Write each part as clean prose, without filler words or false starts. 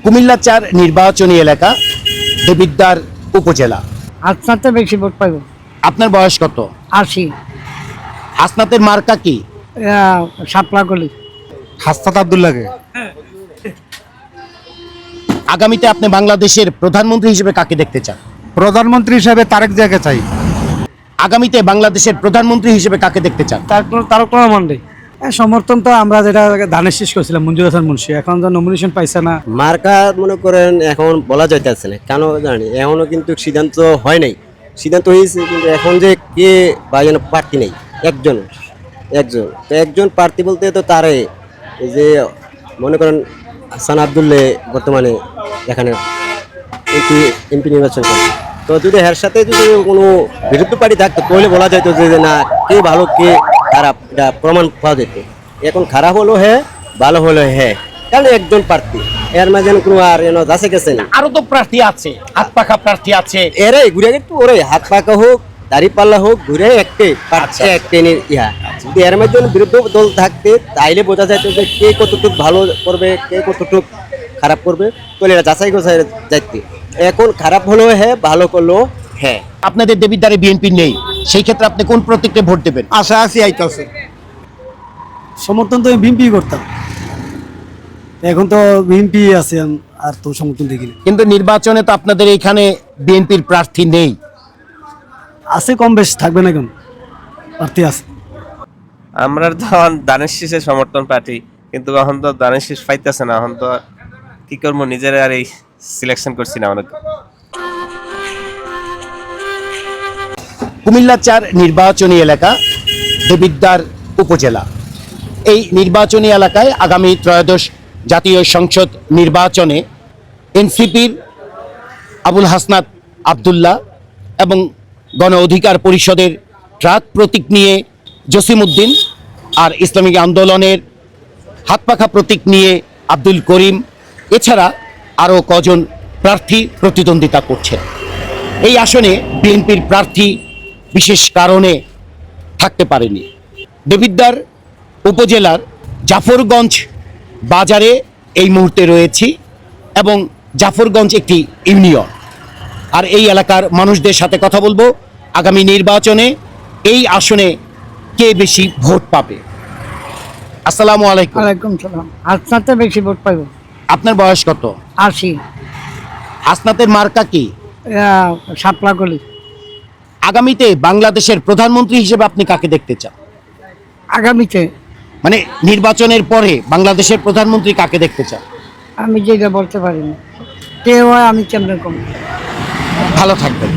কুমিল্লা ৪ নির্বাচনী এলাকা, দেবিদ্বার উপজেলা। হাসনাতে বেশি ভোট পাইব। আপনার বয়স কত? ৮০। হাসনাতের মার্কা কি? শাপলা গলি। হাসনাত আব্দুল্লাহকে। আগামীতে আপনি বাংলাদেশের প্রধানমন্ত্রী হিসেবে কাকে দেখতে চান? প্রধানমন্ত্রী হিসেবে তারেক জিয়াকে চাই। আগামীতে বাংলাদেশের প্রধানমন্ত্রী হিসেবে কাকে দেখতে চান? তারক রহমানরে সমর্থন তো আমরা যেটা ধানের শেষ করছিলাম মঞ্জুর হাসান মুন্সি, এখন তো নমিনেশন পাইছে না। মার্কা মনে করেন এখন বলা যাইতেছে না, কেন জানি এখনো কিন্তু সিদ্ধান্ত হয় নাই। সিদ্ধান্ত হয়েছে কিন্তু এখন যে কে বা যেন প্রার্থী নেই, একজন তো একজন প্রার্থী বলতে তো তারে এই যে মনে করেন হাসান আব্দুল্লাহ বর্তমানে এখানে এমপি নির্বাচন করে। তো যদি এর সাথে যদি কোনো বিরুদ্ধ পার্টি থাকতো তাহলে বলা যেত যে না কে ভালো কে খারাপ, এটা প্রমাণ পাওয়া যেত। এখন খারাপ হলো হ্যাঁ, ভালো হলো হ্যাঁ, কারণ একজন প্রার্থী এর মাঝে কোনো আর যাচ্ছে গেছে না। আরো তো প্রার্থী আছে, হাত পাখা প্রার্থী আছে। এরে ঘুরে একটু ওরে হাত পাকা হোক দাড়ি পাল্লা হোক ঘুরে একটে পাচ্ছে একটে ইহা। যদি এর মাঝে বিরুদ্ধ দল থাকতে তাইলে বোঝা যায় যে কে কতটুকু ভালো করবে কে কতটুকু খারাপ করবে, তাহলে এটা যাচাই গোছাই যাইতে। এখন খারাপ হলো হ্যাঁ, ভালো করলো হ্যাঁ। আপনাদের দেবিদ্বারে বিএনপি নেই, সেই ক্ষেত্রে আপনি কোন প্রতীকে ভোট দেবেন? আশা আছি আইতাছে। সমর্থন তো বিএনপি করতাম, এখন তো বিএনপি আছে, আর তো সমর্থন দেখি না। কিন্তু নির্বাচনে তো আপনাদের এখানে বিএনপির প্রার্থী নেই। আছে কম বেশ, থাকবে না কেন, প্রার্থী আছে। আমরা তো দানের শীষের সমর্থন পার্টি, কিন্তু এখন তো দানের শীষ পাইতেছে না। এখন তো কি করবো, নিজেরা আর এই সিলেকশন করছি না অনেক। কুমিল্লা ৪ নির্বাচনী এলাকা, দেবিদ্বার উপজেলা। এই নির্বাচনী এলাকায় আগামী ত্রয়োদশ জাতীয় সংসদ নির্বাচনে এনসিপির আবুল হাসনাত আব্দুল্লাহ এবং গণ অধিকার পরিষদের ট্রাক প্রতীক নিয়ে জসিমউদ্দিন, আর ইসলামিক আন্দোলনের হাতপাখা প্রতীক নিয়ে আব্দুল করিম, এছাড়া আরও কজন প্রার্থী প্রতিদ্বন্দ্বিতা করছেন। এই আসনে বিএনপির প্রার্থী বিশেষ কারণে থাকতে পারেনি। দেবিদ্বার উপজেলার জাফরগঞ্জ বাজারে এই মুহূর্তে রয়েছি এবং জাফরগঞ্জ একটি ইউনিয়ন। আর এই এলাকার মানুষদের সাথে কথা বলবো আগামী নির্বাচনে এই আসনে কে বেশি ভোট পাবে। আসসালামু আলাইকুম। ওয়ালাইকুম সালাম। হাসনাতে বেশি ভোট পাইব। আপনার বয়স কত? ৮০। হাসনাতের মার্কা কি? শাপলা গলি। আগামীতে বাংলাদেশের প্রধানমন্ত্রী হিসেবে আপনি কাকে দেখতে চান? আগামীতে মানে নির্বাচনের পরে বাংলাদেশের প্রধানমন্ত্রী কাকে দেখতে চান? আমি যেটা বলতে পারি না, কেউ হয় আমি কেমন কম। ভালো থাকবেন।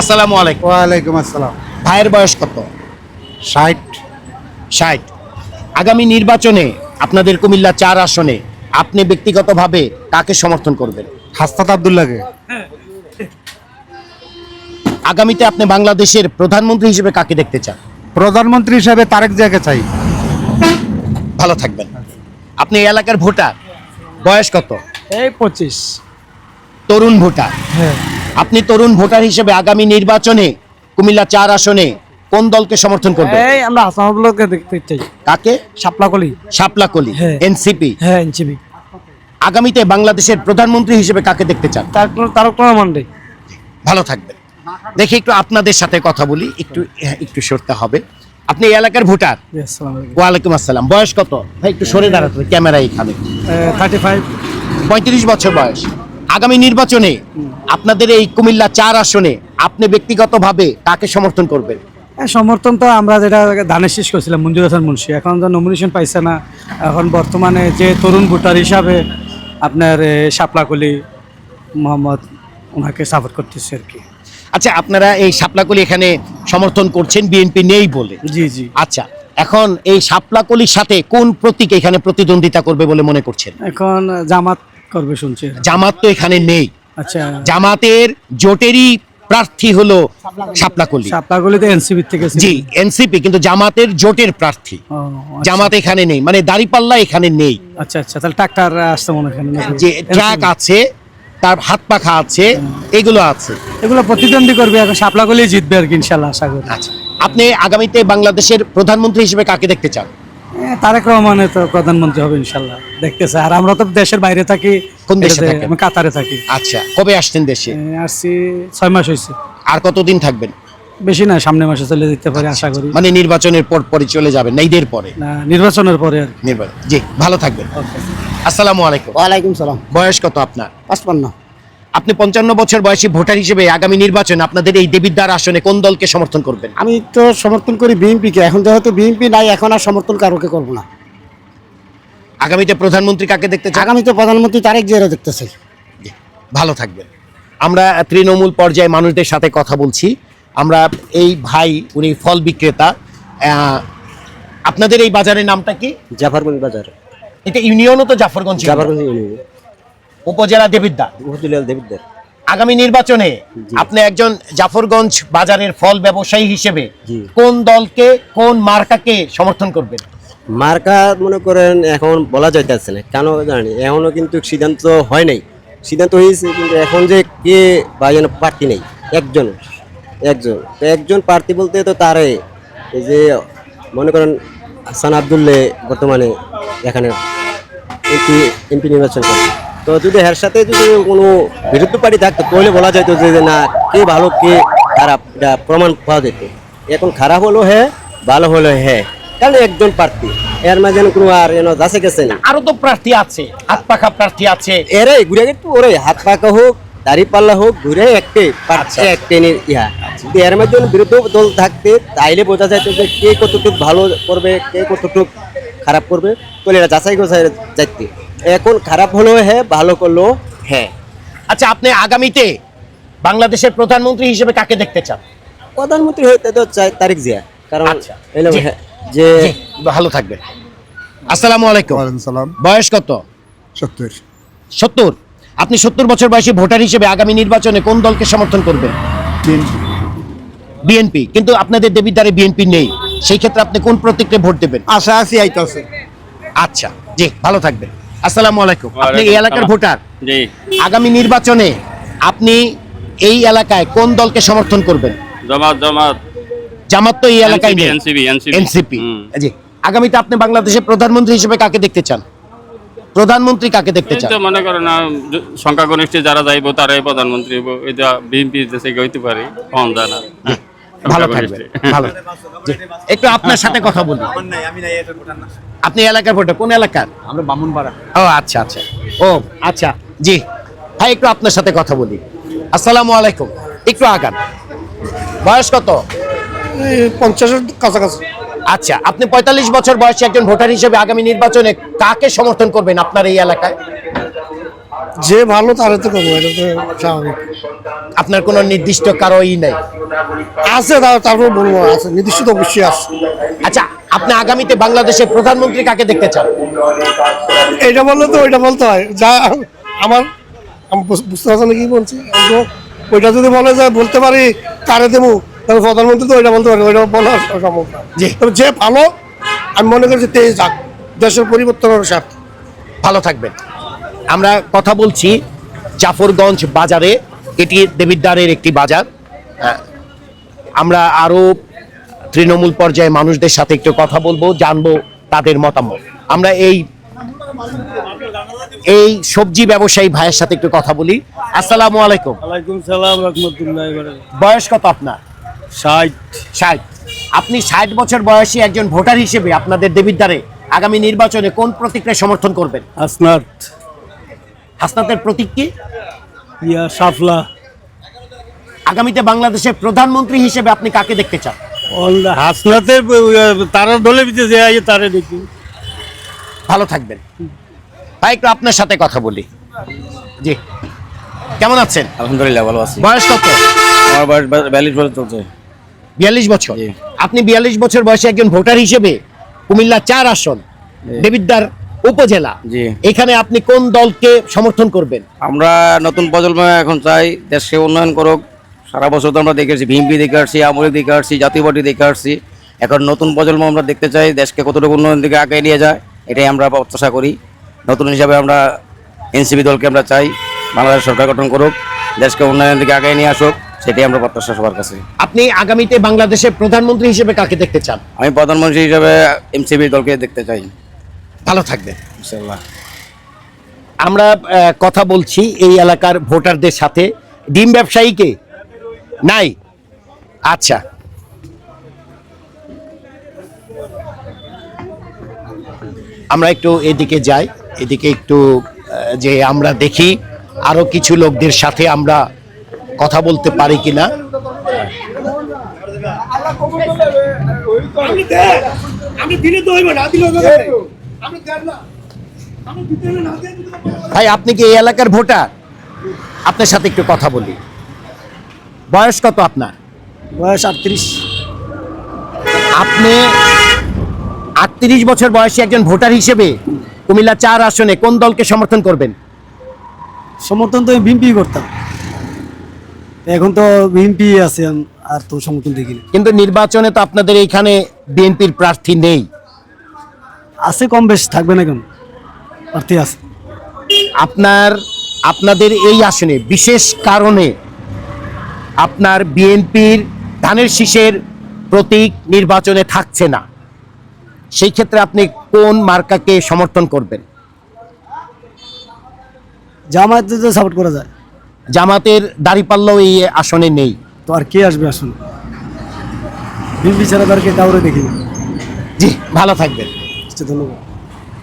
আসসালামু আলাইকুম। ওয়ালাইকুম আসসালাম। ভাইয়ের বয়স কত? 60। আগামী নির্বাচনে আপনাদের কুমিল্লা ৪ আসনে আপনি ব্যক্তিগতভাবে কাকে সমর্থন করবেন? হাসনাত আব্দুল্লাহকে। আগামীতে আপনি বাংলাদেশের প্রধানমন্ত্রী হিসেবে কাকে দেখতে চান? প্রধানমন্ত্রী হিসেবে তারেক জিয়াকে চাই। ভালো থাকবেন। আপনি এই এলাকার ভোটার, বয়স কত? এই ২৫। তরুণ ভোটার। হ্যাঁ। আপনি তরুণ ভোটার হিসেবে আগামী নির্বাচনে কুমিল্লা ৪ আসনে কোন দলকে সমর্থন করবেন? এই আমরা হাসানুল্লাহকে দেখতে চাই। কাকে? শাপলা গলি। শাপলাকলি, হ্যাঁ। এনসিপি। হ্যাঁ, এনসিপি। আগামীতে বাংলাদেশের প্রধানমন্ত্রী হিসেবে কাকে দেখতে চান? তারক রহমানরে। ভালো থাকবেন। দেখি একটু আপনাদের সাথে কথা বলি, একটু সরতে হবে। আপনি এই এলাকার ভোটার? আসসালামু আলাইকুম। ওয়ালাইকুম আসসালাম। বয়স কত? ভাই একটু সরে দাঁড়াতে হবে, ক্যামেরা এখানে। 35। 35 বছর বয়স। আগামী নির্বাচনে আপনাদের এই কুমিল্লা ৪ আসনে আপনি ব্যক্তিগতভাবে কাকে সমর্থন করবেন? সমর্থন তো আমরা যেটা ধানের শেষ করছিলাম মঞ্জুর হাসান মুন্সি, এখন তো নমিনেশন পাইছে না। এখন বর্তমানে যে তরুণ ভোটার হিসাবে আপনার শাপলাকলি মোহাম্মদ ওনাকে সাপোর্ট করতেছে আর কি। আচ্ছা, আপনারা এই শাপলাকলি এখানে সমর্থন করছেন বিএনপি নেই বলে। জি জি। আচ্ছা, এখন এই শাপলাকলির সাথে কোন প্রতীক এখানে প্রতিদ্বন্দ্বিতা করবে বলে মনে করছেন? এখন জামাত করবে শুনছি। জামাত তো এখানে নেই। আচ্ছা, জামাতের জোটেরই প্রার্থী হলো শাপলাকলি। শাপলাকলিতে এনসিপি থেকে। জি, এনসিপি, কিন্তু জামাতের জোটের প্রার্থী। ও, আচ্ছা। জামাত এখানে নেই, মানে দাড়িপাল্লা এখানে নেই। আচ্ছা আচ্ছা, তাহলে ট্রাক্টর আসতে মনে হয় নাকি? যে ট্রাক আছে, তার হাত পাখা আছে, এগুলো আছে। এগুলো প্রতিদ্বন্দ্বী করবে, এখন শাপলাকলি জিতবে আর কি ইনশাল্লাহ, আশা করি। আচ্ছা, আপনি আগামীতে বাংলাদেশের প্রধানমন্ত্রী হিসেবে কাকে দেখতে চান? তারেক রহমানের তো প্রধানমন্ত্রী হবে ইনশাল্লাহ, দেখতেছে। আর আমরা তো দেশের বাইরে থাকি। কোন দেশে এটাতে থাকেন? আমি কাতারে থাকি। আচ্ছা, কবে আসছেন দেশে? আসছি 6 মাস হয়েছে। আর কতদিন থাকবেন? বেশি না, সামনের মাসে চলে যেতে পারি আশা করি। মানে নির্বাচনের পর পরে চলে যাবেন না, ঈদের পরে? না, নির্বাচনের পরে আর কি। নির্বাচন, জি, ভালো থাকবেন। আসসালামু আলাইকুম। ওয়ালাইকুম সালাম। বয়স কত আপনার? 55। আপনি 55 বছর বয়সী ভোটার হিসেবে আগামী নির্বাচনে আপনাদের এই দেবিদ্বার আসনে কোন দলকে সমর্থন করবেন? আমি তো সমর্থন করি বিএনপিকে। এখন যেহেতু বিএনপি নাই, এখন আর সমর্থন কারোকে করবো না। আগামীতে প্রধানমন্ত্রী কাকে দেখতে চান? আগামীতে প্রধানমন্ত্রী তারেক জিয়ারে দেখতে চাই। জি, ভালো থাকবেন। আমরা তৃণমূল পর্যায়ে মানুষদের সাথে কথা বলছি। আমরা এই ভাই, উনি ফল বিক্রেতা। আপনাদের এই বাজারের নামটা কি? জাফরগঞ্জ বাজার, এটা ইউনিয়নও তো জাফরগঞ্জ ইউনিয়ন। জাফরগঞ্জ ইউনিয়ন, উপজেলা দেবিদ্বার। উপজেলা দেবিদ্বার। আগামী নির্বাচনে আপনি একজন জাফরগঞ্জ বাজারের ফল ব্যবসায়ী হিসেবে জি। কোন দলকে, কোন মার্কাকে সমর্থন করবেন? মার্কা মনে করেন এখন বলা যাইতেছে না, কেন জানি এখনো কিন্তু সিদ্ধান্ত হয় নাই। সিদ্ধান্ত হয়েছে কিন্তু এখন যে কে বা যেন প্রার্থী নেই, একজন তো একজন প্রার্থী বলতে তো তারে এই যে মনে করেন হাসান আব্দুল্লে বর্তমানে এখানে এমপি নির্বাচন করে। তো যদি এর সাথে যদি কোনো বিরুদ্ধ পার্টি থাকতো তাহলে বলা যেত যে না, কে ভালো কে খারাপ এটা প্রমাণ পাওয়া যেত। এখন খারাপ হলো হ্যাঁ, ভালো হলো হ্যাঁ, কারণ একজন প্রার্থী, এর মাঝে কোনো আর যাচ্ছে গেছে না। আরো তো প্রার্থী আছে, হাত পাখা প্রার্থী আছে। এরে ঘুরে একটু ওরে হাত পাকা হোক, দাড়ি পাল্লা হোক, ঘুরে একটে আচ্ছা। একটে ইহা যদি এর মধ্যে বিরুদ্ধ দল থাকতে তাইলে বোঝা যাইতো যে কে কতটুকু ভালো করবে, কে কতটুকু খারাপ করবে, তাহলে এটা যাচাই গোছাই যাইতে। এখন খারাপ হলো হ্যাঁ, ভালো করলো হ্যাঁ। আচ্ছা, আপনি আগামীতে বাংলাদেশের প্রধানমন্ত্রী হিসেবে কাকে দেখতে চান? প্রধানমন্ত্রী হইতে তো চাই তারেক জিয়া, কারণ আচ্ছা। এলো জি। হ্যাঁ, যে জি, ভালো থাকবেন। আসসালামু আলাইকুম। ওয়ালাইকুম সালাম। বয়স কত? 70। 70। আপনি 70 বছর বয়সী ভোটার হিসেবে আগামী নির্বাচনে কোন দলকে সমর্থন করবেন? বিএনপি। কিন্তু আপনাদের দেবিদ্বারে বিএনপি নেই, সেই ক্ষেত্রে আপনি কোন প্রতীকে ভোট দেবেন? আশা আছি আইতাছে। আচ্ছা, জি, ভালো থাকবেন। আসসালামু আলাইকুম। আপনি এই ওয়ালাইকুম এলাকার সালাম। ভোটার। জি, আগামী নির্বাচনে আপনি এই এলাকায় কোন দলকে সমর্থন করবেন? জামাত জামাত তো এই এলাকায় নেই। NCP NCP. জি। আগামীতে আপনি বাংলাদেশের প্রধানমন্ত্রী হিসেবে কাকে দেখতে চান? প্রধানমন্ত্রী কাকে দেখতে চান? তো মনে করেন না, সংখ্যাগরিষ্ঠী যারা যাইবো তারাই প্রধানমন্ত্রী হইব। এটা বিএনপি দেশে হইতে পারে, কম যায় না। ভালো থাকবেন। ভালো। জি। একটু আপনার সাথে কথা বলি। আপনি এলাকার ভোটার, কোন এলাকার? আমরা বামুনপাড়া। ও আচ্ছা আচ্ছা। ও আচ্ছা, জি ভাই, একটু আপনার সাথে কথা বলি। আসসালামু আলাইকুম। একটু আগান। বয়স কত? 50-এর কাছাকাছি। আচ্ছা, আপনি 45 বছর বয়সী একজন ভোটার হিসেবে আগামী নির্বাচনে কাকে সমর্থন করবেন আপনার এই এলাকায়? যে ভালো তারে তো করবো, এটা তো স্বাভাবিক। আপনার কোনো নির্দিষ্ট কারোই নেই? আছে, তারপর বলবো আছে, নির্দিষ্ট তো অবশ্যই আছে। আচ্ছা, আপনি আগামীতে বাংলাদেশের প্রধানমন্ত্রী কাকে দেখতে চান? এইটা বললে তো ওইটা বলতে হয়। যা আমার আমি বুঝতে পারছি না কি বলছি। তো ওইটা যদি বলে যায় বলতে পারি কারে দেবো, তাহলে প্রধানমন্ত্রী তো ওইটা বলতে পারি, ওইটা বলা সম্ভব না। জি। তবে যে ভালো, আমি মনে করছি তেজ যাক, দেশের পরিবর্তনের স্বার্থে। ভালো থাকবেন। আমরা কথা বলছি জাফরগঞ্জ বাজারে, এটি দেবিদ্বারের একটি বাজার। আমরা আরো তৃণমূল পর্যায়ে মানুষদের সাথে একটু কথা বলবো, জানবো তাদের মতামত। আমরা এই সবজি ব্যবসায়ী ভাইয়ের সাথে একটু কথা বলি। আসসালামু আলাইকুম। ওয়ালাইকুম সালাম রাহমাতুল্লাহি ওয়া বারাকাতুহু। বয়স কত আপনার? 60। 60। আপনি 60 বছর বয়সী একজন ভোটার হিসেবে আপনাদের দেবিদ্বারে আগামী নির্বাচনে কোন প্রতীককে সমর্থন করবেন? আসনাত, হাসনাতের প্রতীক কি? সাফলা। আগামীতে বাংলাদেশের প্রধানমন্ত্রী হিসেবে আপনি কাকে দেখতে চান? হাসনাতের তারা দলে বিতেছে, তারা দেখি। ভালো থাকবেন ভাই। একটু আপনার সাথে কথা বলি। জি, কেমন আছেন? আলহামদুলিল্লাহ ভালো আছি। বয়স কত? আমার বয়স 42 বছর চলছে। 42 বছর। জি। আপনি 42 বছর বয়সী একজন ভোটার হিসেবে কুমিল্লা 4 আসন দেবিদ্বার উপজেলা, জি। এখানে আপনি কোন দলকে সমর্থন করবেন? আমরা নতুন প্রজন্ম এখন চাই দেশকে উন্নয়ন করুক। সারা বছর তো আমরা দেখেছি, বিএনপি দেখে আসছি, আওয়ামী লীগ দেখে আসছি, জাতীয় পার্টি দেখে আসছি। এখন নতুন প্রজন্ম আমরা দেখতে চাই দেশকে কতটুকু উন্নয়ন দিকে আগে নিয়ে যায়, এটাই আমরা প্রত্যাশা করি। নতুন হিসাবে আমরা এনসিপি দলকে আমরা চাই বাংলাদেশ সরকার গঠন করুক, দেশকে উন্নয়নের দিকে আগে নিয়ে আসুক, সেটাই আমরা প্রত্যাশা সবার কাছে। আপনি আগামীতে বাংলাদেশের প্রধানমন্ত্রী হিসেবে কাকে দেখতে চান? আমি প্রধানমন্ত্রী হিসেবে এনসিপি দলকে দেখতে চাই ভালো থাকবেন। ইনশাল্লাহ। আমরা কথা বলছি এই এলাকার ভোটারদের সাথে। ডিম ব্যবসায়ীকে নাই? আচ্ছা, আমরা একটু এদিকে যাই, এদিকে একটু যে আমরা দেখি আরো কিছু লোকদের সাথে আমরা কথা বলতে পারি কিনা। ভাই, আপনি কি এই এলাকার ভোটার? আপনার সাথে একটু কথা বলি। বয়স কত আপনার? বয়স 38। আপনি 38 বছর বয়সী একজন ভোটার হিসেবে কুমিল্লা 4 আসনে কোন দলকে সমর্থন করবেন? সমর্থন তো বিএনপি করতাম, এখন তো বিএনপি আছে, আর তো সমর্থন দেখিনি। কিন্তু নির্বাচনে তো আপনাদের এইখানে বিএনপির প্রার্থী নেই। আছে, কম বেশ থাকবে না, কেন প্রার্থী আছে। আপনাদের এই আসনে বিশেষ কারণে আপনার বিএনপির ধানের শীষের প্রতীক নির্বাচনে থাকছে না, সেই ক্ষেত্রে আপনি কোন মার্কাকে সমর্থন করবেন? জামায়াতে তো সাপোর্ট করা যায়, জামাতের দাঁড়িপাল্লাও এই আসনে নেই। তো আর কে আসবে আসুন, বিএনপি ছাড়া তারকে কাউরে দেখি না। জি, ভালো থাকবেন। আচ্ছা, ধন্যবাদ।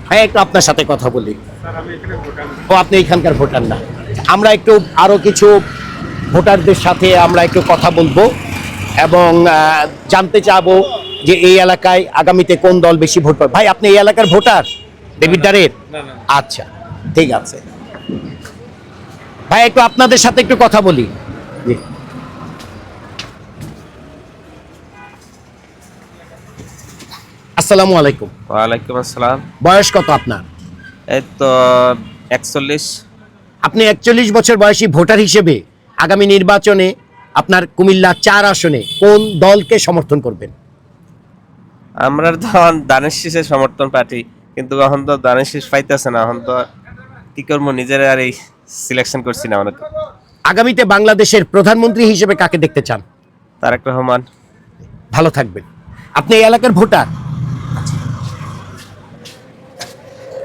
হ্যাঁ, একটু আপনার সাথে কথা বলি। ও, আপনি এখানকার ভোটার না? আমরা একটু আরো কিছু ভোটারদের সাথে আমরা একটু কথা বলবো এবং জানতে চাবো যে এই এলাকায় আগামীতে কোন দল বেশি ভোট পাবে। ভাই, আপনি এই এলাকার ভোটার দেবিদ্বারের? আচ্ছা, ঠিক আছে ভাই, একটু আপনাদের সাথে একটু কথা বলি। জি, আসসালামু আলাইকুম। ওয়ালাইকুম আসসালাম। বয়স কত আপনার? এই তো 41। আপনি 41 বছর বয়সী ভোটার হিসেবে আগামী নির্বাচনে আপনার কুমিল্লা 4 আসনে কোন দলকে সমর্থন করবেন? আমরা তো দানের শীষের সমর্থন পার্টি, কিন্তু এখন তো দানের শীষ পাইতেছে না। এখন তো কি করবো, নিজের আর এই সিলেকশন করছি না অনেক। আগামীতে বাংলাদেশের প্রধানমন্ত্রী হিসেবে কাকে দেখতে চান? তারেক রহমান। ভালো থাকবেন। আপনি এই এলাকার ভোটার?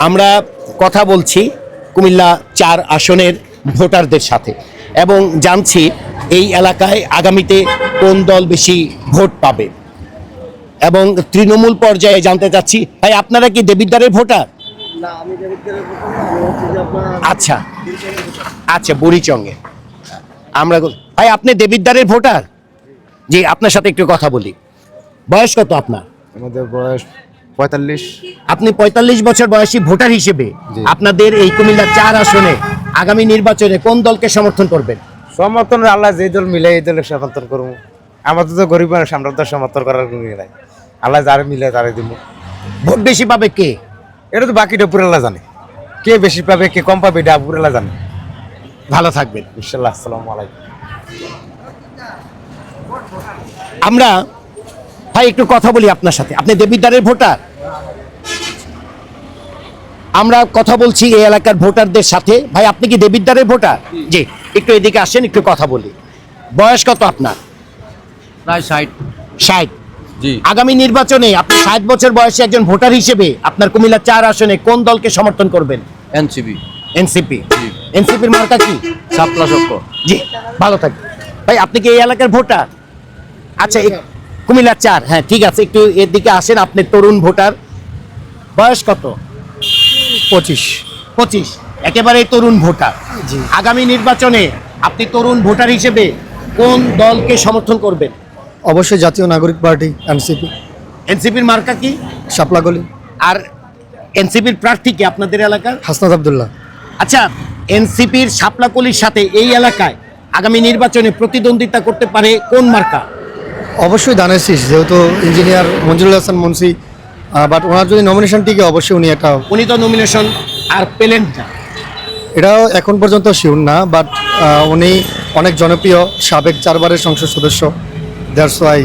আমরা কথা বলছি কুমিল্লা 4 আসনের ভোটারদের সাথে এবং জানছি এই এলাকায় আগামীতে কোন দল বেশি ভোট পাবে এবং তৃণমূল পর্যায়ে জানতে চাচ্ছি। ভাই, আপনারা কি দেবিদ্বারের ভোটার? আচ্ছা আচ্ছা, বুড়িচঙ্গে। ভাই, আপনি দেবিদ্বারের ভোটার? জি, আপনার সাথে একটু কথা বলি। বয়স কত আপনার? আমাদের বয়স 45। আপনি 45 বছর বয়সী ভোটার হিসেবে জি। আপনাদের এই কুমিল্লা 4 আসনে আগামী নির্বাচনে কোন দলকে সমর্থন করবেন? সমর্থন আল্লাহ যে দল মিলে এই দলের সমর্থন করবো। আমাদের তো গরিব মানুষ, আমরা তো সমর্থন করার কোনো ইয়ে নাই। আল্লাহ যারে মিলে তারে দিব। ভোট বেশি পাবে কে? এটা তো বাকিটা পুরো আল্লাহ জানে, কে বেশি পাবে কে কম পাবে এটা পুরো আল্লাহ জানে। ভালো থাকবেন ইনশাল্লাহ। আসসালামু আলাইকুম। আমরা ভাই একটু কথা বলি আপনার সাথে। আপনি দেবিদ্বারের ভোটার? আমরা কথা বলছি এই এলাকার ভোটারদের সাথে। ভাই, আপনি কি দেবিদ্বারের ভোটার? জি, একটু এদিকে আসেন, একটু কথা বলি। বয়স কত আপনার? প্রায় 60। 60। জি। আগামী নির্বাচনে আপনি 60 বছর বয়সী একজন ভোটার হিসেবে আপনার কুমিল্লা 4 আসনে কোন দলকে সমর্থন করবেন? এনসিপি। এনসিপি। এনসিপির মার্কা কি? শাপলা চক্র। জি, ভালো থাকবেন। ভাই, আপনি কি এই এলাকার ভোটার? আচ্ছা, কুমিল্লা 4। হ্যাঁ, ঠিক আছে, একটু এর দিকে আসেন। আপনি তরুণ ভোটার। বয়স কত? 25। 25। একেবারে তরুণ ভোটার। জি। আগামী নির্বাচনে আপনি তরুণ ভোটার হিসেবে কোন দলকে সমর্থন করবেন? অবশ্যই জাতীয় নাগরিক পার্টি এনসিপি। এনসিপির মার্কা কি? শাপলাগলি। আর এনসিপির প্রার্থী কি আপনাদের এলাকার? হাসনাত আব্দুল্লাহ। আচ্ছা, এনসিপির শাপলাকলির সাথে এই এলাকায় আগামী নির্বাচনে প্রতিদ্বন্দ্বিতা করতে পারে কোন মার্কা? অবশ্যই দানের শীষ, যেহেতু ইঞ্জিনিয়ার মঞ্জুরুল হাসান মুন্সি, বাট ওনার যদি নমিনেশন টিকে অবশ্যই উনি একটা, উনি তো নমিনেশন আর পেলেন না। এটাও এখন পর্যন্ত শিওর না, বাট উনি অনেক জনপ্রিয়, সাবেক 4 বারের সংসদ সদস্য। দ্যাটস ওয়াই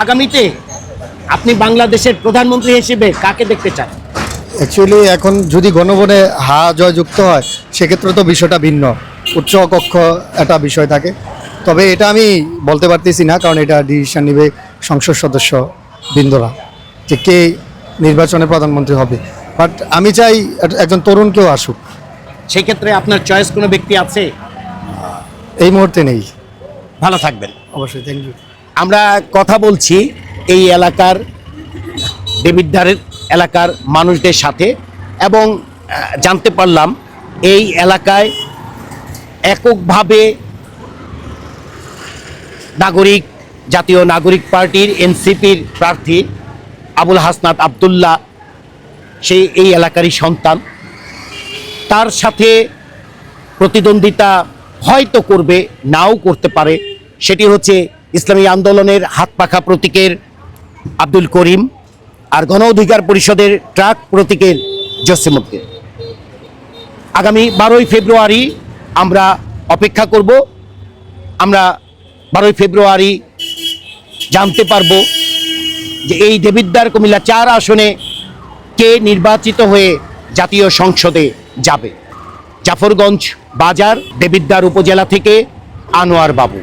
আগামীতে আপনি বাংলাদেশের প্রধানমন্ত্রী হিসেবে কাকে দেখতে চান? অ্যাকচুয়ালি এখন যদি গণভোটে হা জয় যুক্ত হয় সেক্ষেত্রে তো বিষয়টা ভিন্ন, উচ্চ কক্ষ একটা বিষয় থাকে। তবে এটা আমি বলতে পারতেছি না, কারণ এটা ডিসিশন নেবে সংসদ সদস্য বৃন্দরা যে কে নির্বাচনে প্রধানমন্ত্রী হবে। বাট আমি চাই একজন তরুণ কেউ আসুক। সেক্ষেত্রে আপনার চয়েস কোনো ব্যক্তি আছে? এই মুহূর্তে নেই। ভালো থাকবেন। অবশ্যই, থ্যাংক ইউ। আমরা কথা বলছি এই এলাকার দেবিদ্বারের এলাকার মানুষদের সাথে এবং জানতে পারলাম এই এলাকায় এককভাবে জাতীয় নাগরিক পার্টির এনসিপির প্রার্থী আবুল হাসনাত আবদুল্লাহ, সে এই এলাকারই সন্তান। তার সাথে প্রতিদ্বন্দ্বিতা হয়তো করবে, নাও করতে পারে। সেটি হচ্ছে ইসলামী আন্দোলনের হাতপাখা প্রতীকের আব্দুল করিম আর গণ অধিকার পরিষদের ট্রাক প্রতীকের জসিমউদ্দিন। আগামী 12ই ফেব্রুয়ারি আমরা অপেক্ষা করব। আমরা 12ই ফেব্রুয়ারি জানতে পারব যে এই দেবিদ্বার কুমিল্লা 4 আসনে কে নির্বাচিত হয়ে জাতীয় সংসদে যাবে। জাফরগঞ্জ বাজার, দেবিদ্বার উপজেলা থেকে আনোয়ার বাবু।